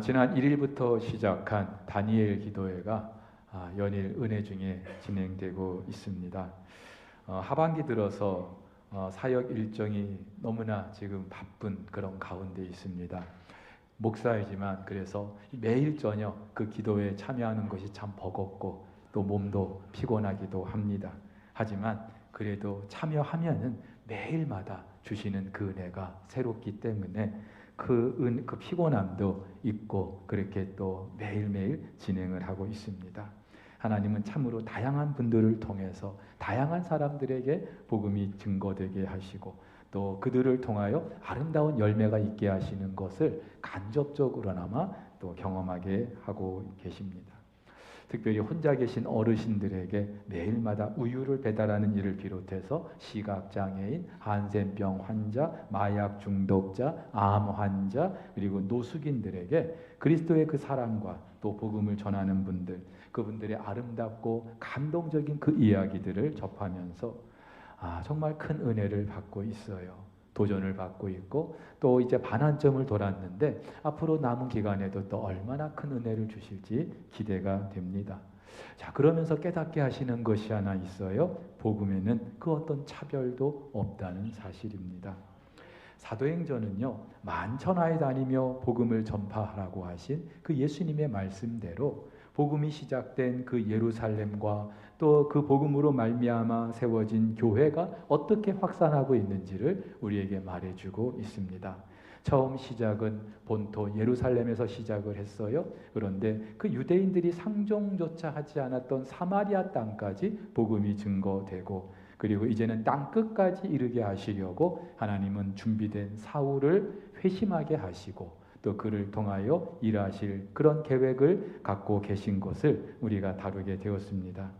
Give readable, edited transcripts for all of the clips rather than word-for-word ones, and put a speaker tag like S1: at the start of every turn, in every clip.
S1: 지난 1일부터 시작한 다니엘 기도회가 연일 은혜 중에 진행되고 있습니다. 하반기 들어서 사역 일정이 너무나 지금 바쁜 그런 가운데 있습니다. 목사이지만 그래서 매일 저녁 그 기도에 참여하는 것이 참 버겁고 또 몸도 피곤하기도 합니다. 하지만 그래도 참여하면은 매일마다 주시는 그 은혜가 새롭기 때문에 그 피곤함도 있고 그렇게 또 매일매일 진행을 하고 있습니다. 하나님은 참으로 다양한 분들을 통해서 다양한 사람들에게 복음이 증거되게 하시고 또 그들을 통하여 아름다운 열매가 있게 하시는 것을 간접적으로나마 또 경험하게 하고 계십니다. 특별히 혼자 계신 어르신들에게 매일마다 우유를 배달하는 일을 비롯해서 시각장애인, 한센병 환자, 마약 중독자, 암 환자, 그리고 노숙인들에게 그리스도의 그 사랑과 또 복음을 전하는 분들, 그분들의 아름답고 감동적인 그 이야기들을 접하면서 정말 큰 은혜를 받고 있어요. 도전을 받고 있고 또 이제 반환점을 돌았는데 앞으로 남은 기간에도 또 얼마나 큰 은혜를 주실지 기대가 됩니다. 자, 그러면서 깨닫게 하시는 것이 하나 있어요. 복음에는 그 어떤 차별도 없다는 사실입니다. 사도행전은요, 만천하에 다니며 복음을 전파하라고 하신 그 예수님의 말씀대로 복음이 시작된 그 예루살렘과 또 그 복음으로 말미암아 세워진 교회가 어떻게 확산하고 있는지를 우리에게 말해주고 있습니다. 처음 시작은 본토 예루살렘에서 시작을 했어요. 그런데 그 유대인들이 상종조차 하지 않았던 사마리아 땅까지 복음이 증거되고 그리고 이제는 땅 끝까지 이르게 하시려고 하나님은 준비된 사울을 회심하게 하시고 또 그를 통하여 일하실 그런 계획을 갖고 계신 것을 우리가 다루게 되었습니다.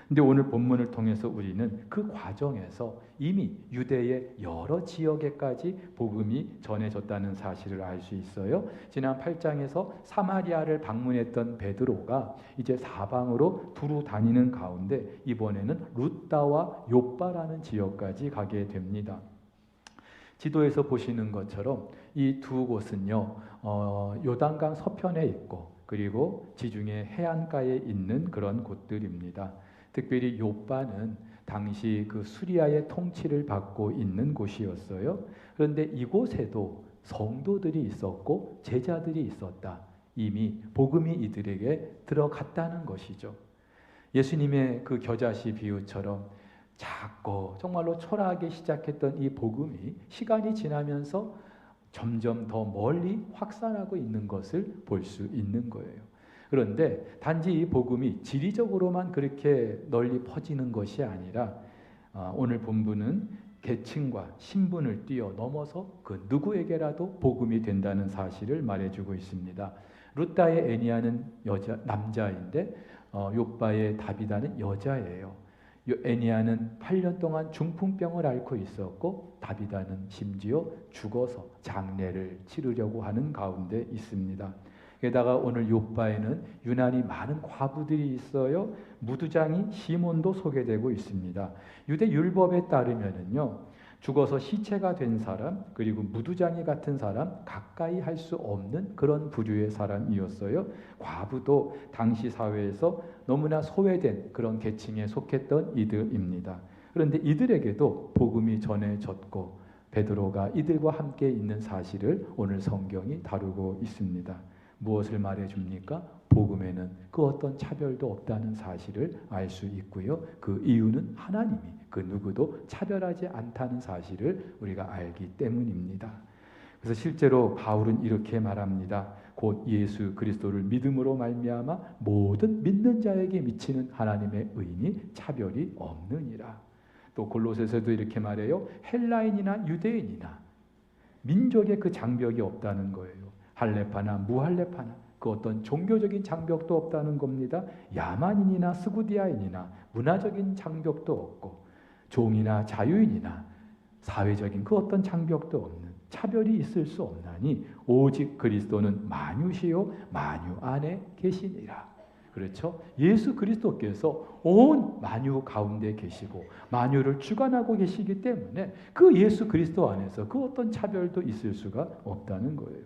S1: 근데 오늘 본문을 통해서 우리는 그 과정에서 이미 유대의 여러 지역에까지 복음이 전해졌다는 사실을 알 수 있어요. 지난 8장에서 사마리아를 방문했던 베드로가 이제 사방으로 두루 다니는 가운데 이번에는 루다와 욥바라는 지역까지 가게 됩니다. 지도에서 보시는 것처럼 이 두 곳은요, 요단강 서편에 있고 그리고 지중해 해안가에 있는 그런 곳들입니다. 특별히 욥바는 당시 그 수리아의 통치를 받고 있는 곳이었어요. 그런데 이곳에도 성도들이 있었고 제자들이 있었다. 이미 복음이 이들에게 들어갔다는 것이죠. 예수님의 그 겨자씨 비유처럼 작고 정말로 초라하게 시작했던 이 복음이 시간이 지나면서 점점 더 멀리 확산하고 있는 것을 볼 수 있는 거예요. 그런데 단지 이 복음이 지리적으로만 그렇게 널리 퍼지는 것이 아니라 오늘 본문은 계층과 신분을 뛰어넘어서 그 누구에게라도 복음이 된다는 사실을 말해주고 있습니다. 루다의 애니아는 남자인데 욥바의 다비다는 여자예요. 애니아는 8년 동안 중풍병을 앓고 있었고 다비다는 심지어 죽어서 장례를 치르려고 하는 가운데 있습니다. 게다가 오늘 욥바에는 유난히 많은 과부들이 있어요. 무두장이 시몬도 소개되고 있습니다. 유대 율법에 따르면은요, 죽어서 시체가 된 사람 그리고 무두장이 같은 사람 가까이 할 수 없는 그런 부류의 사람이었어요. 과부도 당시 사회에서 너무나 소외된 그런 계층에 속했던 이들입니다. 그런데 이들에게도 복음이 전해졌고 베드로가 이들과 함께 있는 사실을 오늘 성경이 다루고 있습니다. 무엇을 말해줍니까? 복음에는 그 어떤 차별도 없다는 사실을 알 수 있고요. 그 이유는 하나님이 그 누구도 차별하지 않다는 사실을 우리가 알기 때문입니다. 그래서 실제로 바울은 이렇게 말합니다. 곧 예수 그리스도를 믿음으로 말미암아 모든 믿는 자에게 미치는 하나님의 의니 차별이 없느니라. 또 골로새서도 이렇게 말해요. 헬라인이나 유대인이나 민족의 그 장벽이 없다는 거예요. 할레파나 무할레파나 그 어떤 종교적인 장벽도 없다는 겁니다. 야만인이나 스구디아인이나 문화적인 장벽도 없고 종이나 자유인이나 사회적인 그 어떤 장벽도 없는 차별이 있을 수 없나니 오직 그리스도는 만유시요 만유 안에 계시니라. 그렇죠? 예수 그리스도께서 온 만유 가운데 계시고 만유를 주관하고 계시기 때문에 그 예수 그리스도 안에서 그 어떤 차별도 있을 수가 없다는 거예요.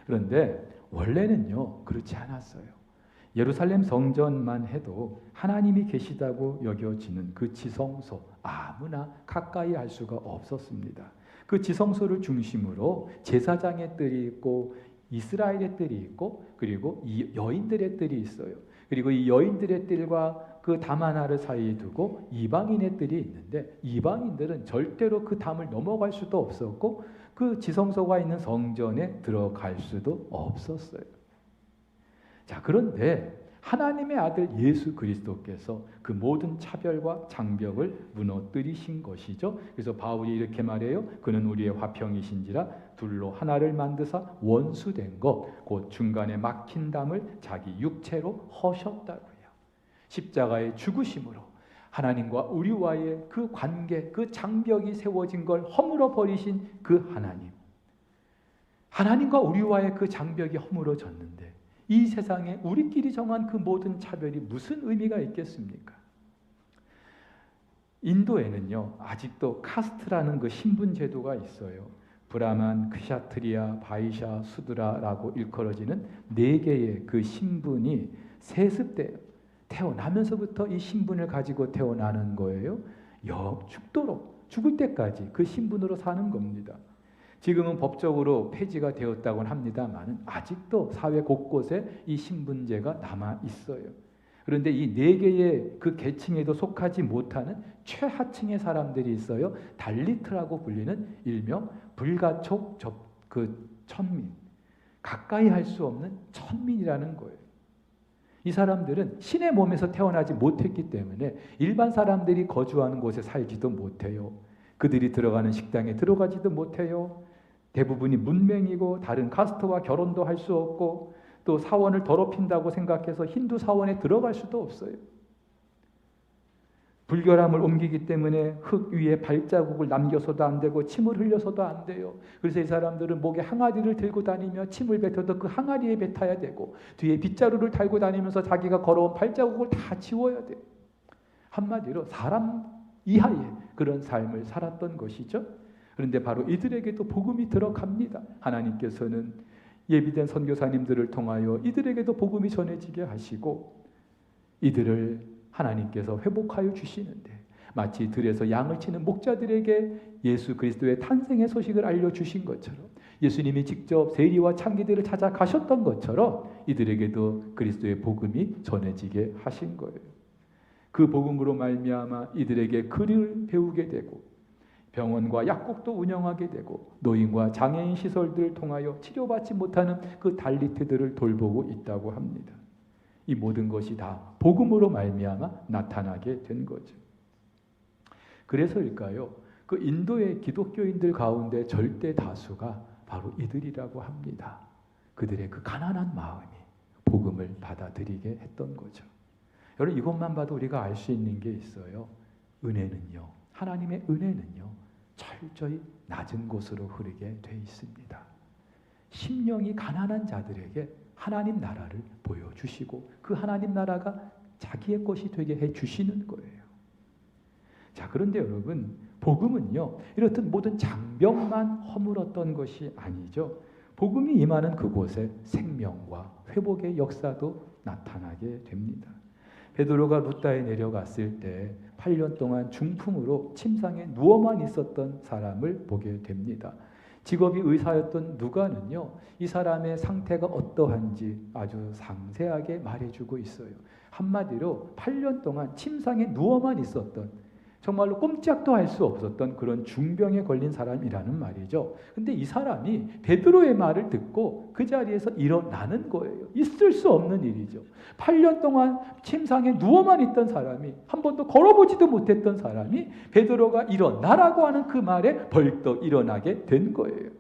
S1: 그런데 원래는요 그렇지 않았어요. 예루살렘 성전만 해도 하나님이 계시다고 여겨지는 그 지성소, 아무나 가까이 할 수가 없었습니다. 그 지성소를 중심으로 제사장의 뜰이 있고 이스라엘의 뜰이 있고 그리고 이 여인들의 뜰이 있어요. 그리고 이 여인들의 뜰과 그 담 하나를 사이에 두고 이방인의 뜰이 있는데 이방인들은 절대로 그 담을 넘어갈 수도 없었고 그 지성소가 있는 성전에 들어갈 수도 없었어요. 자, 그런데 하나님의 아들 예수 그리스도께서 그 모든 차별과 장벽을 무너뜨리신 것이죠. 그래서 바울이 이렇게 말해요. 그는 우리의 화평이신지라 둘로 하나를 만드사 원수된 것 곧 중간에 막힌 담을 자기 육체로 허셨다고요. 십자가의 죽으심으로 하나님과 우리와의 그 관계, 그 장벽이 세워진 걸 허물어 버리신 그 하나님. 하나님과 우리와의 그 장벽이 허물어졌는데 이 세상에 우리끼리 정한 그 모든 차별이 무슨 의미가 있겠습니까? 인도에는요 아직도 카스트라는 그 신분 제도가 있어요. 브라만, 크샤트리아, 바이샤, 수드라라고 일컬어지는 4개의 그 신분이 세습돼요. 태어나면서부터 이 신분을 가지고 태어나는 거예요. 죽도록 죽을 때까지 그 신분으로 사는 겁니다. 지금은 법적으로 폐지가 되었다고는 합니다만 아직도 사회 곳곳에 이 신분제가 남아 있어요. 그런데 이 4개의 그 계층에도 속하지 못하는 최하층의 사람들이 있어요. 달리트라고 불리는 일명 불가촉 그 천민, 가까이 할 수 없는 천민이라는 거예요. 이 사람들은 신의 몸에서 태어나지 못했기 때문에 일반 사람들이 거주하는 곳에 살지도 못해요. 그들이 들어가는 식당에 들어가지도 못해요. 대부분이 문맹이고 다른 카스트와 결혼도 할 수 없고 또 사원을 더럽힌다고 생각해서 힌두 사원에 들어갈 수도 없어요. 불결함을 옮기기 때문에 흙 위에 발자국을 남겨서도 안 되고 침을 흘려서도 안 돼요. 그래서 이 사람들은 목에 항아리를 들고 다니며 침을 뱉어도 그 항아리에 뱉어야 되고 뒤에 빗자루를 달고 다니면서 자기가 걸어온 발자국을 다 지워야 돼요. 한마디로 사람 이하의 그런 삶을 살았던 것이죠. 그런데 바로 이들에게도 복음이 들어갑니다. 하나님께서는 예비된 선교사님들을 통하여 이들에게도 복음이 전해지게 하시고 이들을 하나님께서 회복하여 주시는데 마치 들에서 양을 치는 목자들에게 예수 그리스도의 탄생의 소식을 알려주신 것처럼 예수님이 직접 세리와 창기들을 찾아가셨던 것처럼 이들에게도 그리스도의 복음이 전해지게 하신 거예요. 그 복음으로 말미암아 이들에게 글을 배우게 되고 병원과 약국도 운영하게 되고 노인과 장애인 시설들을 통하여 치료받지 못하는 그 달리트들을 돌보고 있다고 합니다. 이 모든 것이 다 복음으로 말미암아 나타나게 된 거죠. 그래서일까요? 그 인도의 기독교인들 가운데 절대 다수가 바로 이들이라고 합니다. 그들의 그 가난한 마음이 복음을 받아들이게 했던 거죠. 여러분 이것만 봐도 우리가 알 수 있는 게 있어요. 은혜는요. 하나님의 은혜는요. 철저히 낮은 곳으로 흐르게 돼 있습니다. 심령이 가난한 자들에게 하나님 나라를 보여주시고 그 하나님 나라가 자기의 것이 되게 해주시는 거예요. 자, 그런데 여러분 복음은요 이렇듯 모든 장벽만 허물었던 것이 아니죠. 복음이 임하는 그곳에 생명과 회복의 역사도 나타나게 됩니다. 베드로가 루다에 내려갔을 때 8년 동안 중풍으로 침상에 누워만 있었던 사람을 보게 됩니다. 직업이 의사였던 누가는요, 이 사람의 상태가 어떠한지 아주 상세하게 말해주고 있어요. 한마디로 8년 동안 침상에 누워만 있었던 정말로 꼼짝도 할 수 없었던 그런 중병에 걸린 사람이라는 말이죠. 근데 이 사람이 베드로의 말을 듣고 그 자리에서 일어나는 거예요. 있을 수 없는 일이죠. 8년 동안 침상에 누워만 있던 사람이 한 번도 걸어보지도 못했던 사람이 베드로가 일어나라고 하는 그 말에 벌떡 일어나게 된 거예요.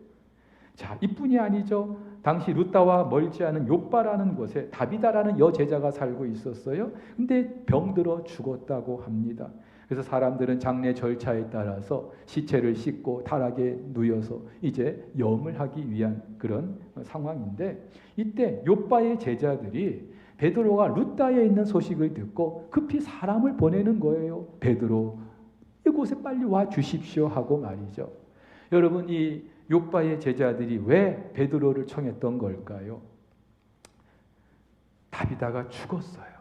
S1: 자, 이뿐이 아니죠. 당시 루다와 멀지 않은 욥바라는 곳에 다비다라는 여제자가 살고 있었어요. 근데 병들어 죽었다고 합니다. 그래서 사람들은 장례 절차에 따라서 시체를 씻고 타락에 누여서 이제 염을 하기 위한 그런 상황인데 이때 욥바의 제자들이 베드로가 루다에 있는 소식을 듣고 급히 사람을 보내는 거예요. 베드로 이곳에 빨리 와 주십시오 하고 말이죠. 여러분 이 욥바의 제자들이 왜 베드로를 청했던 걸까요? 다비다가 죽었어요.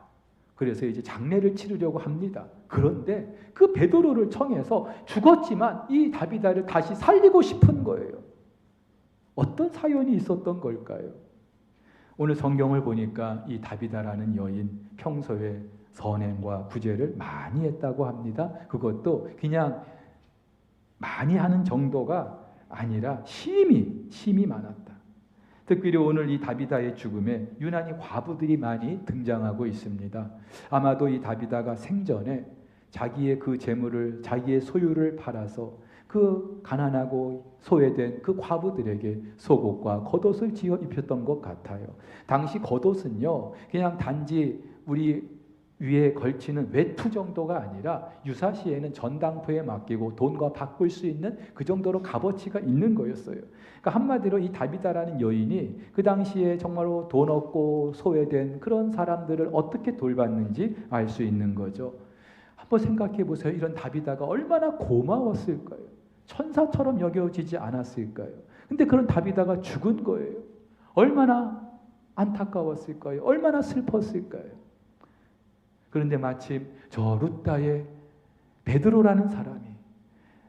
S1: 그래서 이제 장례를 치르려고 합니다. 그런데 그 베드로를 청해서 죽었지만 이 다비다를 다시 살리고 싶은 거예요. 어떤 사연이 있었던 걸까요? 오늘 성경을 보니까 이 다비다라는 여인 평소에 선행과 구제를 많이 했다고 합니다. 그것도 그냥 많이 하는 정도가 아니라 심히 많았다. 특별히 오늘 이 다비다의 죽음에 유난히 과부들이 많이 등장하고 있습니다. 아마도 이 다비다가 생전에 자기의 그 재물을, 자기의 소유를 팔아서 그 가난하고 소외된 그 과부들에게 속옷과 겉옷을 지어 입혔던 것 같아요. 당시 겉옷은요, 그냥 단지 우리 위에 걸치는 외투 정도가 아니라 유사시에는 전당포에 맡기고 돈과 바꿀 수 있는 그 정도로 값어치가 있는 거였어요. 그러니까 한마디로 이 다비다라는 여인이 그 당시에 정말로 돈 없고 소외된 그런 사람들을 어떻게 돌봤는지 알 수 있는 거죠. 한번 생각해 보세요. 이런 다비다가 얼마나 고마웠을까요? 천사처럼 여겨지지 않았을까요? 근데 그런 다비다가 죽은 거예요. 얼마나 안타까웠을까요? 얼마나 슬펐을까요? 그런데 마침 저 룻다의 베드로라는 사람이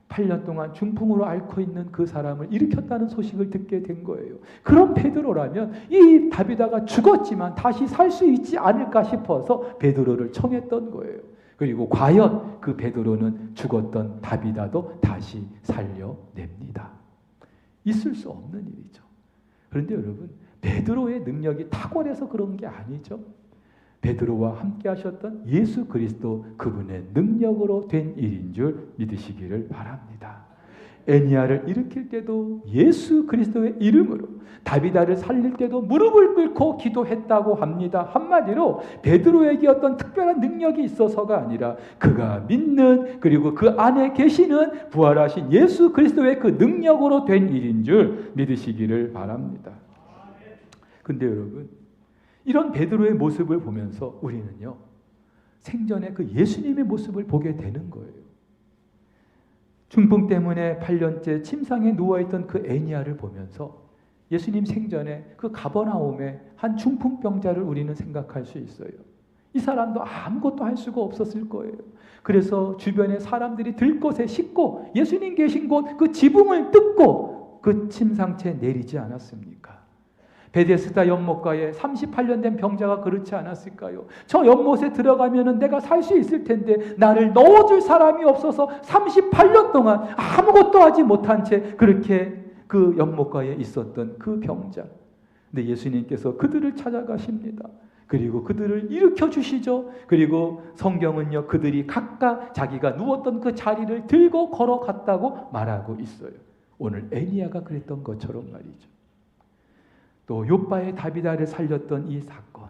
S1: 8년 동안 중풍으로 앓고 있는 그 사람을 일으켰다는 소식을 듣게 된 거예요. 그런 베드로라면 이 다비다가 죽었지만 다시 살 수 있지 않을까 싶어서 베드로를 청했던 거예요. 그리고 과연 그 베드로는 죽었던 다비다도 다시 살려냅니다. 있을 수 없는 일이죠. 그런데 여러분, 베드로의 능력이 탁월해서 그런 게 아니죠. 베드로와 함께 하셨던 예수 그리스도 그분의 능력으로 된 일인 줄 믿으시기를 바랍니다. 애니야를 일으킬 때도 예수 그리스도의 이름으로, 다비다를 살릴 때도 무릎을 꿇고 기도했다고 합니다. 한마디로 베드로에게 어떤 특별한 능력이 있어서가 아니라 그가 믿는, 그리고 그 안에 계시는 부활하신 예수 그리스도의 그 능력으로 된 일인 줄 믿으시기를 바랍니다. 근데 여러분, 이런 베드로의 모습을 보면서 우리는요, 생전에 그 예수님의 모습을 보게 되는 거예요. 중풍 때문에 8년째 침상에 누워있던 그 애니야를 보면서 예수님 생전에 그 가버나움의 한 중풍병자를 우리는 생각할 수 있어요. 이 사람도 아무것도 할 수가 없었을 거예요. 그래서 주변에 사람들이 들 곳에 싣고 예수님 계신 곳 그 지붕을 뜯고 그 침상채에 내리지 않았습니까? 베데스다 연못가에 38년 된 병자가 그렇지 않았을까요? 저 연못에 들어가면 내가 살 수 있을 텐데 나를 넣어줄 사람이 없어서 38년 동안 아무것도 하지 못한 채 그렇게 그 연못가에 있었던 그 병자. 근데 예수님께서 그들을 찾아가십니다. 그리고 그들을 일으켜 주시죠. 그리고 성경은요, 그들이 각각 자기가 누웠던 그 자리를 들고 걸어갔다고 말하고 있어요. 오늘 애니야가 그랬던 것처럼 말이죠. 또 욥바의 다비다를 살렸던 이 사건,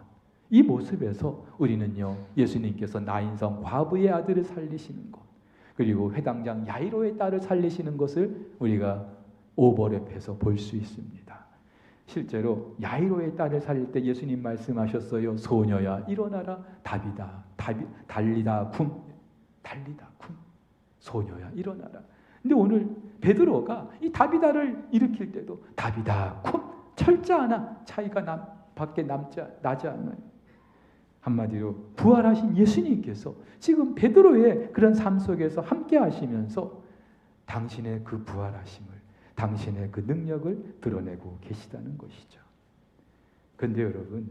S1: 이 모습에서 우리는요, 예수님께서 나인성 과부의 아들을 살리시는 것, 그리고 회당장 야이로의 딸을 살리시는 것을 우리가 오버랩해서 볼 수 있습니다. 실제로 야이로의 딸을 살릴 때 예수님 말씀하셨어요. 소녀야 일어나라, 달리다 쿰, 소녀야 일어나라. 근데 오늘 베드로가 이 다비다를 일으킬 때도 다비다 쿰, 철자 하나 차이가 밖에 나지 않나요? 한마디로 부활하신 예수님께서 지금 베드로의 그런 삶 속에서 함께 하시면서 당신의 그 부활하심을, 당신의 그 능력을 드러내고 계시다는 것이죠. 그런데 여러분,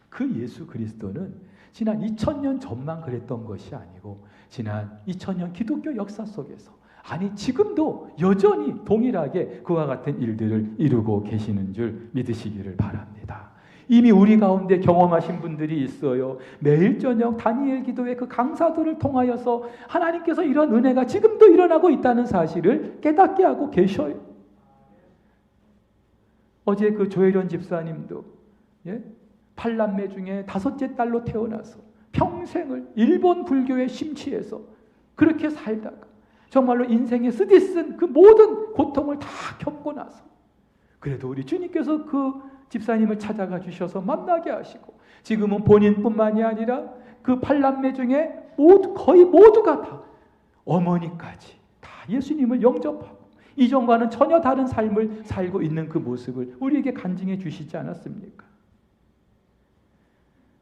S1: 그 예수 그리스도는 지난 2000년 전만 그랬던 것이 아니고 지난 2000년 기독교 역사 속에서, 아니 지금도 여전히 동일하게 그와 같은 일들을 이루고 계시는 줄 믿으시기를 바랍니다. 이미 우리 가운데 경험하신 분들이 있어요. 매일 저녁 다니엘 기도회 그 강사들을 통하여서 하나님께서 이런 은혜가 지금도 일어나고 있다는 사실을 깨닫게 하고 계셔요. 어제 그 조혜련 집사님도 8남매 중에 5째 딸로 태어나서 평생을 일본 불교에 심취해서 그렇게 살다가 정말로 인생에 쓰디쓴 그 모든 고통을 다 겪고 나서 그래도 우리 주님께서 그 집사님을 찾아가 주셔서 만나게 하시고 지금은 본인뿐만이 아니라 그 8남매 중에 거의 모두가 다 어머니까지 다 예수님을 영접하고 이전과는 전혀 다른 삶을 살고 있는 그 모습을 우리에게 간증해 주시지 않았습니까?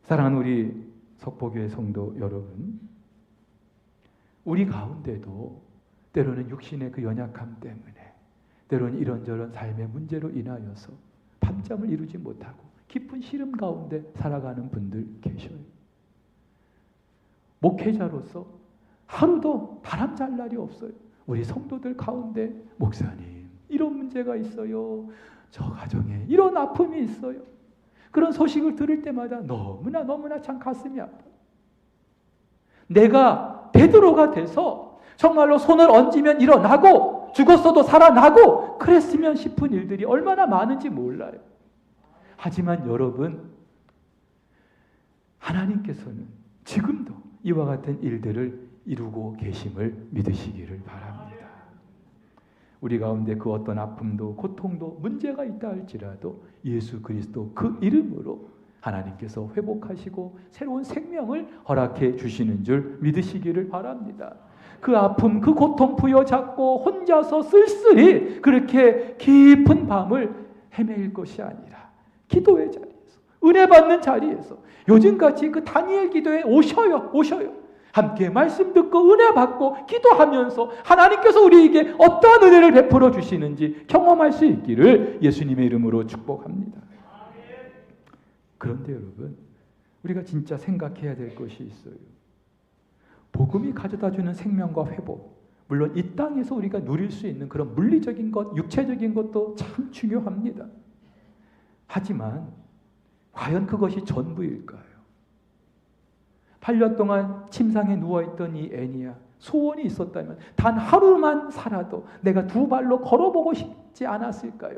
S1: 사랑하는 우리 석포교회 성도 여러분, 우리 가운데도 때로는 육신의 그 연약함 때문에, 때로는 이런저런 삶의 문제로 인하여서 밤잠을 이루지 못하고 깊은 시름 가운데 살아가는 분들 계셔요. 목회자로서 하루도 바람 잘 날이 없어요. 우리 성도들 가운데 목사님 이런 문제가 있어요. 저 가정에 이런 아픔이 있어요. 그런 소식을 들을 때마다 너무나 참 가슴이 아파요. 내가 베드로가 돼서 정말로 손을 얹으면 일어나고 죽었어도 살아나고 그랬으면 싶은 일들이 얼마나 많은지 몰라요. 하지만 여러분, 하나님께서는 지금도 이와 같은 일들을 이루고 계심을 믿으시기를 바랍니다. 우리 가운데 그 어떤 아픔도 고통도 문제가 있다 할지라도 예수 그리스도 그 이름으로 하나님께서 회복하시고 새로운 생명을 허락해 주시는 줄 믿으시기를 바랍니다. 그 아픔, 그 고통 부여잡고 혼자서 쓸쓸히 그렇게 깊은 밤을 헤매일 것이 아니라 기도의 자리에서, 은혜 받는 자리에서 요즘같이 그 다니엘 기도에 오셔요. 함께 말씀 듣고 은혜 받고 기도하면서 하나님께서 우리에게 어떠한 은혜를 베풀어 주시는지 경험할 수 있기를 예수님의 이름으로 축복합니다. 그런데 여러분, 우리가 진짜 생각해야 될 것이 있어요. 복음이 가져다주는 생명과 회복, 물론 이 땅에서 우리가 누릴 수 있는 그런 물리적인 것, 육체적인 것도 참 중요합니다. 하지만 과연 그것이 전부일까요? 8년 동안 침상에 누워있던 이 애니야, 소원이 있었다면 단 하루만 살아도 내가 두 발로 걸어보고 싶지 않았을까요?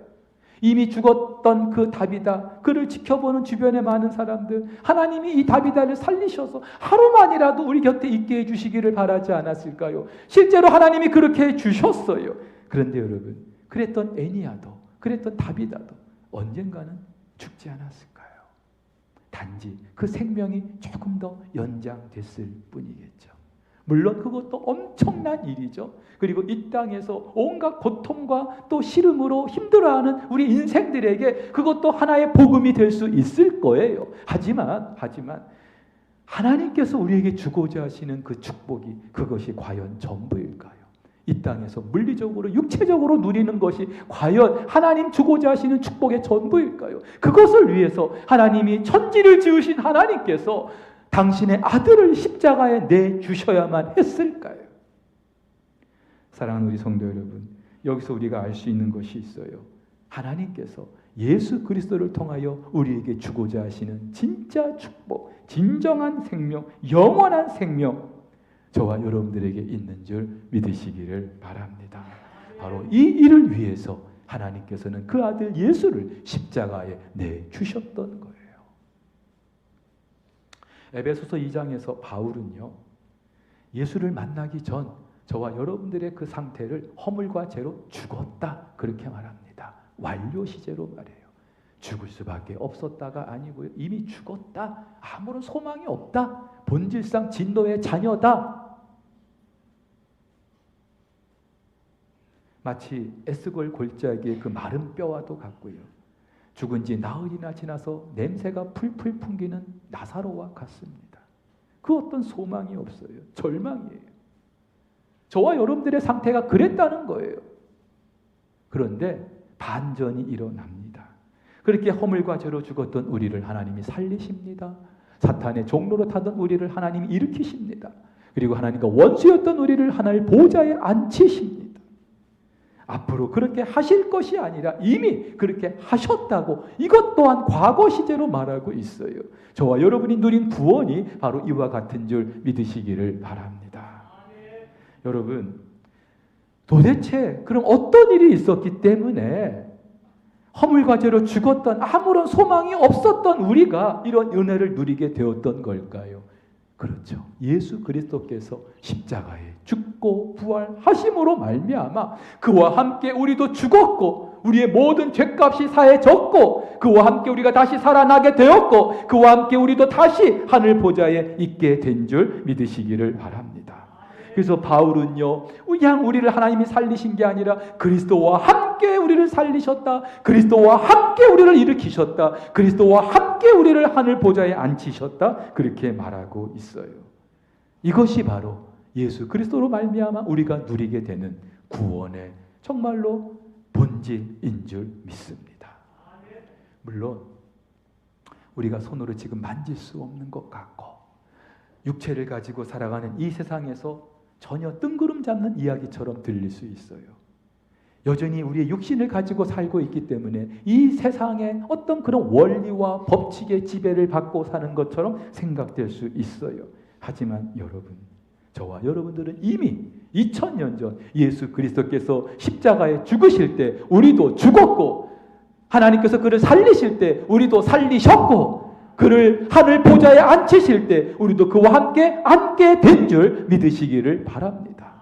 S1: 이미 죽었던 그 다비다, 그를 지켜보는 주변의 많은 사람들, 하나님이 이 다비다를 살리셔서 하루만이라도 우리 곁에 있게 해주시기를 바라지 않았을까요? 실제로 하나님이 그렇게 해주셨어요. 그런데 여러분, 그랬던 애니야도, 그랬던 다비다도 언젠가는 죽지 않았을까요? 단지 그 생명이 조금 더 연장됐을 뿐이겠죠. 물론 그것도 엄청난 일이죠. 그리고 이 땅에서 온갖 고통과 또 시름으로 힘들어하는 우리 인생들에게 그것도 하나의 복음이 될 수 있을 거예요. 하지만 하나님께서 우리에게 주고자 하시는 그 축복이 그것이 과연 전부일까요? 이 땅에서 물리적으로 육체적으로 누리는 것이 과연 하나님 주고자 하시는 축복의 전부일까요? 그것을 위해서 하나님이 천지를 지으신 하나님께서 당신의 아들을 십자가에 내주셔야만 했을까요? 사랑하는 우리 성도 여러분, 여기서 우리가 알 수 있는 것이 있어요. 하나님께서 예수 그리스도를 통하여 우리에게 주고자 하시는 진짜 축복, 진정한 생명, 영원한 생명, 저와 여러분들에게 있는 줄 믿으시기를 바랍니다. 바로 이 일을 위해서 하나님께서는 그 아들 예수를 십자가에 내주셨던 거예요. 에베소서 2장에서 바울은요, 예수를 만나기 전 저와 여러분들의 그 상태를 허물과 죄로 죽었다, 그렇게 말합니다. 완료 시제로 말해요. 죽을 수밖에 없었다가 아니고요, 이미 죽었다, 아무런 소망이 없다, 본질상 진노의 자녀다. 마치 에스골 골짜기의 그 마른 뼈와도 같고요, 죽은 지 나흘이나 지나서 냄새가 풀풀 풍기는 나사로와 같습니다. 그 어떤 소망이 없어요. 절망이에요. 저와 여러분들의 상태가 그랬다는 거예요. 그런데 반전이 일어납니다. 그렇게 허물과 죄로 죽었던 우리를 하나님이 살리십니다. 사탄의 종로로 타던 우리를 하나님이 일으키십니다. 그리고 하나님과 원수였던 우리를 하나님 보좌에 앉히십니다. 앞으로 그렇게 하실 것이 아니라 이미 그렇게 하셨다고 이것 또한 과거 시제로 말하고 있어요. 저와 여러분이 누린 구원이 바로 이와 같은 줄 믿으시기를 바랍니다. 여러분, 도대체 그럼 어떤 일이 있었기 때문에 허물과 죄로 죽었던 아무런 소망이 없었던 우리가 이런 은혜를 누리게 되었던 걸까요? 그렇죠. 예수 그리스도께서 십자가에 죽고 부활하심으로 말미암아 그와 함께 우리도 죽었고 우리의 모든 죄값이 사해졌고 그와 함께 우리가 다시 살아나게 되었고 그와 함께 우리도 다시 하늘 보좌에 있게 된 줄 믿으시기를 바랍니다. 그래서 바울은요, 그냥 우리를 하나님이 살리신 게 아니라 그리스도와 함께 우리를 살리셨다. 그리스도와 함께 우리를 일으키셨다. 그리스도와 함께 우리를 하늘 보좌에 앉히셨다. 그렇게 말하고 있어요. 이것이 바로 예수 그리스도로 말미암아 우리가 누리게 되는 구원의 정말로 본질인 줄 믿습니다. 물론 우리가 손으로 지금 만질 수 없는 것 같고 육체를 가지고 살아가는 이 세상에서 전혀 뜬구름 잡는 이야기처럼 들릴 수 있어요. 여전히 우리의 육신을 가지고 살고 있기 때문에 이 세상의 어떤 그런 원리와 법칙의 지배를 받고 사는 것처럼 생각될 수 있어요. 하지만 여러분, 저와 여러분들은 이미 2000년 전 예수 그리스도께서 십자가에 죽으실 때 우리도 죽었고, 하나님께서 그를 살리실 때 우리도 살리셨고, 그를 하늘 보좌에 앉히실 때 우리도 그와 함께 앉게 된 줄 믿으시기를 바랍니다.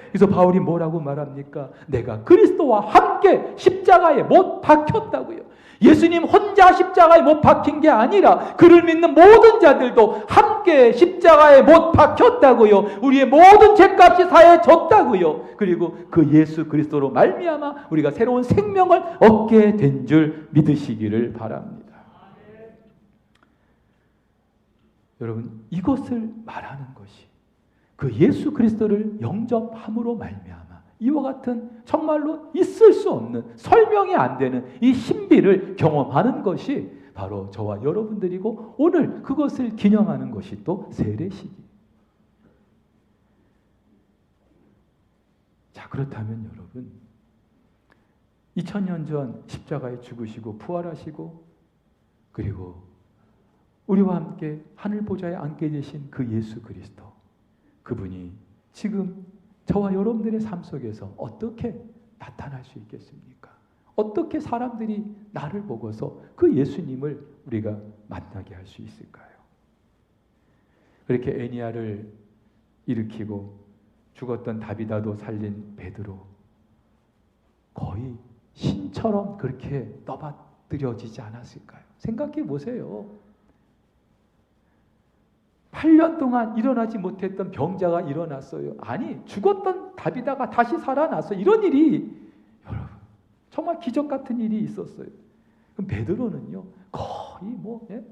S1: 그래서 바울이 뭐라고 말합니까? 내가 그리스도와 함께 십자가에 못 박혔다고요. 예수님 혼자 십자가에 못 박힌 게 아니라 그를 믿는 모든 자들도 함께 십자가에 못 박혔다고요. 우리의 모든 죄값이 사해졌다고요. 그리고 그 예수 그리스도로 말미암아 우리가 새로운 생명을 얻게 된 줄 믿으시기를 바랍니다. 여러분, 이것을 말하는 것이 그 예수 그리스도를 영접함으로 말미암아 이와 같은 정말로 있을 수 없는, 설명이 안 되는 이 신비를 경험하는 것이 바로 저와 여러분들이고, 오늘 그것을 기념하는 것이 또 세례식이. 자, 그렇다면 여러분, 2000년 전 십자가에 죽으시고 부활하시고 그리고 우리와 함께 하늘 보좌에 앉게 되신 그 예수 그리스도, 그분이 지금 저와 여러분들의 삶 속에서 어떻게 나타날 수 있겠습니까? 어떻게 사람들이 나를 보고서 그 예수님을 우리가 만나게 할 수 있을까요? 그렇게 애니야를 일으키고 죽었던 다비다도 살린 베드로, 거의 신처럼 그렇게 떠받들여지지 않았을까요? 생각해 보세요. 8년 동안 일어나지 못했던 병자가 일어났어요. 아니, 죽었던 다비다가 다시 살아났어요. 이런 일이 여러분 정말 기적 같은 일이 있었어요. 그럼 베드로는요 거의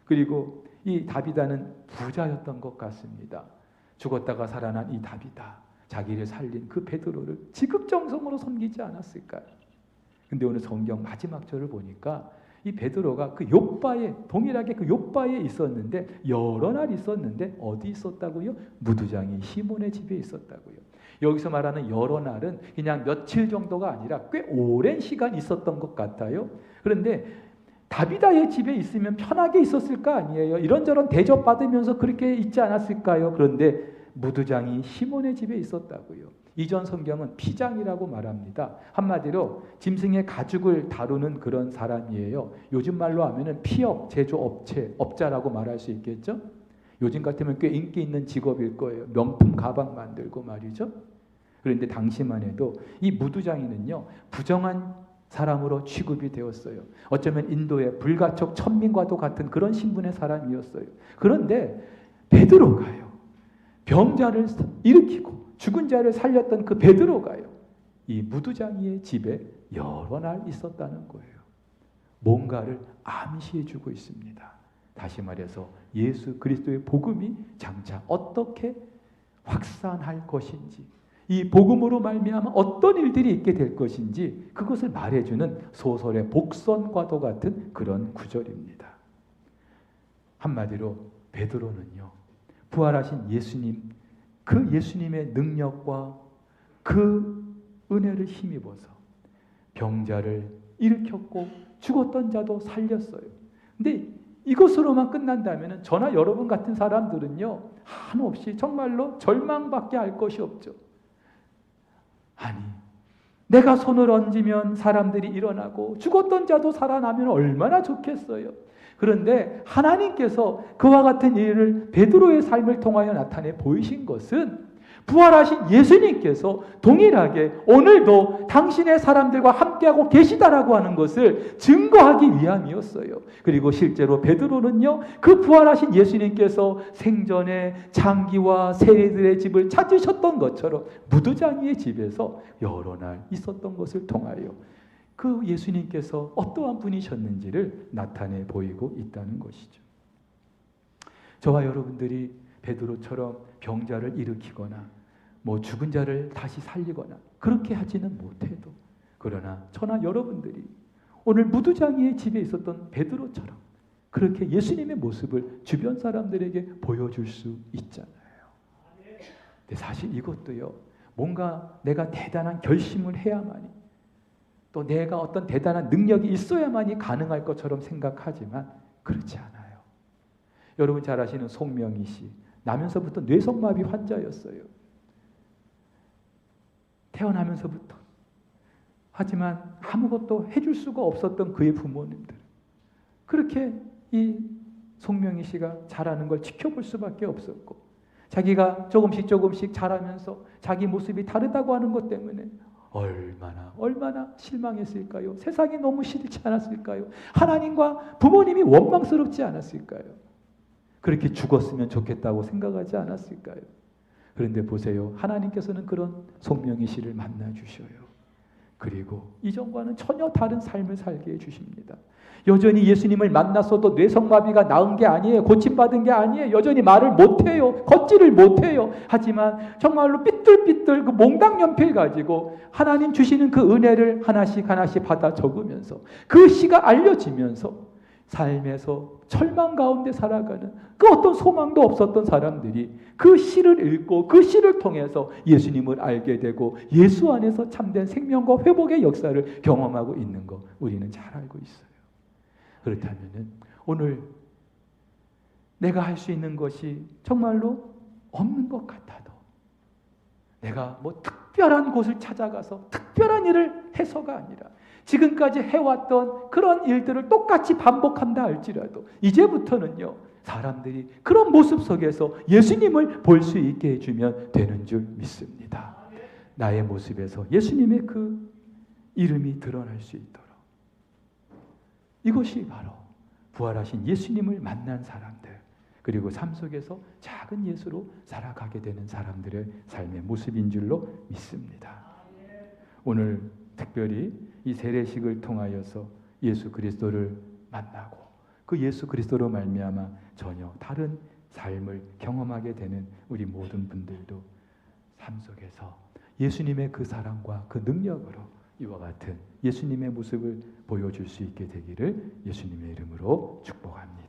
S1: 그리고 이 다비다는 부자였던 것 같습니다. 죽었다가 살아난 이 다비다, 자기를 살린 그 베드로를 지극정성으로 섬기지 않았을까요? 근데 오늘 성경 마지막 절을 보니까 이 베드로가 그 욥바에, 동일하게 그 욥바에 있었는데 여러 날 있었는데 어디 있었다고요? 무두장이 시몬의 집에 있었다고요. 여기서 말하는 여러 날은 그냥 며칠 정도가 아니라 꽤 오랜 시간 있었던 것 같아요. 그런데 다비다의 집에 있으면 편하게 있었을 거 아니에요. 이런저런 대접받으면서 그렇게 있지 않았을까요? 그런데 무두장이 시몬의 집에 있었다고요. 이전 성경은 피장이라고 말합니다. 한마디로 짐승의 가죽을 다루는 그런 사람이에요. 요즘 말로 하면은 피업, 제조업체, 업자라고 말할 수 있겠죠? 요즘 같으면 꽤 인기 있는 직업일 거예요. 명품 가방 만들고 말이죠. 그런데 당시만 해도 이 무두장이는요 부정한 사람으로 취급이 되었어요. 어쩌면 인도의 불가촉 천민과도 같은 그런 신분의 사람이었어요. 그런데 베드로가요, 병자를 일으키고 죽은 자를 살렸던 그 베드로가요, 이 무두장이의 집에 여러 날 있었다는 거예요. 뭔가를 암시해주고 있습니다. 다시 말해서 예수 그리스도의 복음이 장차 어떻게 확산할 것인지, 이 복음으로 말미암아 어떤 일들이 있게 될 것인지 그것을 말해주는 소설의 복선과도 같은 그런 구절입니다. 한마디로 베드로는요 부활하신 예수님, 그 예수님의 능력과 그 은혜를 힘입어서 병자를 일으켰고 죽었던 자도 살렸어요. 근데 이것으로만 끝난다면 저나 여러분 같은 사람들은요 한없이 정말로 절망밖에 할 것이 없죠. 아니, 내가 손을 얹으면 사람들이 일어나고 죽었던 자도 살아나면 얼마나 좋겠어요. 그런데 하나님께서 그와 같은 일을 베드로의 삶을 통하여 나타내 보이신 것은 부활하신 예수님께서 동일하게 오늘도 당신의 사람들과 함께하고 계시다라고 하는 것을 증거하기 위함이었어요. 그리고 실제로 베드로는요, 그 부활하신 예수님께서 생전에 장기와 세리들의 집을 찾으셨던 것처럼 무두장이의 집에서 여러 날 있었던 것을 통하여 그 예수님께서 어떠한 분이셨는지를 나타내 보이고 있다는 것이죠. 저와 여러분들이 베드로처럼 병자를 일으키거나 죽은 자를 다시 살리거나 그렇게 하지는 못해도, 그러나 저나 여러분들이 오늘 무두장이의 집에 있었던 베드로처럼 그렇게 예수님의 모습을 주변 사람들에게 보여줄 수 있잖아요. 근데 사실 이것도요, 뭔가 내가 대단한 결심을 해야만이, 또 내가 어떤 대단한 능력이 있어야만이 가능할 것처럼 생각하지만 그렇지 않아요. 여러분 잘 아시는 송명희 씨, 나면서부터 뇌성마비 환자였어요. 태어나면서부터. 하지만 아무것도 해줄 수가 없었던 그의 부모님들, 그렇게 이 송명희 씨가 자라는 걸 지켜볼 수밖에 없었고, 자기가 조금씩 자라면서 자기 모습이 다르다고 하는 것 때문에 얼마나 실망했을까요? 세상이 너무 싫지 않았을까요? 하나님과 부모님이 원망스럽지 않았을까요? 그렇게 죽었으면 좋겠다고 생각하지 않았을까요? 그런데 보세요. 하나님께서는 그런 송명희 씨를 만나 주셔요. 그리고 이전과는 전혀 다른 삶을 살게 해주십니다. 여전히 예수님을 만났어도 뇌성마비가 나은 게 아니에요. 고침받은 게 아니에요. 여전히 말을 못해요. 걷지를 못해요. 하지만 정말로 삐뚤삐뚤 그 몽당 연필 가지고 하나님 주시는 그 은혜를 하나씩 받아 적으면서 그 시가 알려지면서 삶에서 절망 가운데 살아가는 그 어떤 소망도 없었던 사람들이 그 시를 읽고 그 시를 통해서 예수님을 알게 되고 예수 안에서 참된 생명과 회복의 역사를 경험하고 있는 거 우리는 잘 알고 있어요. 그렇다면 오늘 내가 할 수 있는 것이 정말로 없는 것 같아도, 내가 특별한 곳을 찾아가서 특별한 일을 해서가 아니라 지금까지 해왔던 그런 일들을 똑같이 반복한다 할지라도 이제부터는요, 사람들이 그런 모습 속에서 예수님을 볼 수 있게 해주면 되는 줄 믿습니다. 나의 모습에서 예수님의 그 이름이 드러날 수 있도록. 이것이 바로 부활하신 예수님을 만난 사람들, 그리고 삶 속에서 작은 예수로 살아가게 되는 사람들의 삶의 모습인 줄로 믿습니다. 오늘 특별히 이 세례식을 통하여서 예수 그리스도를 만나고 그 예수 그리스도로 말미암아 전혀 다른 삶을 경험하게 되는 우리 모든 분들도 삶 속에서 예수님의 그 사랑과 그 능력으로 이와 같은 예수님의 모습을 보여줄 수 있게 되기를 예수님의 이름으로 축복합니다.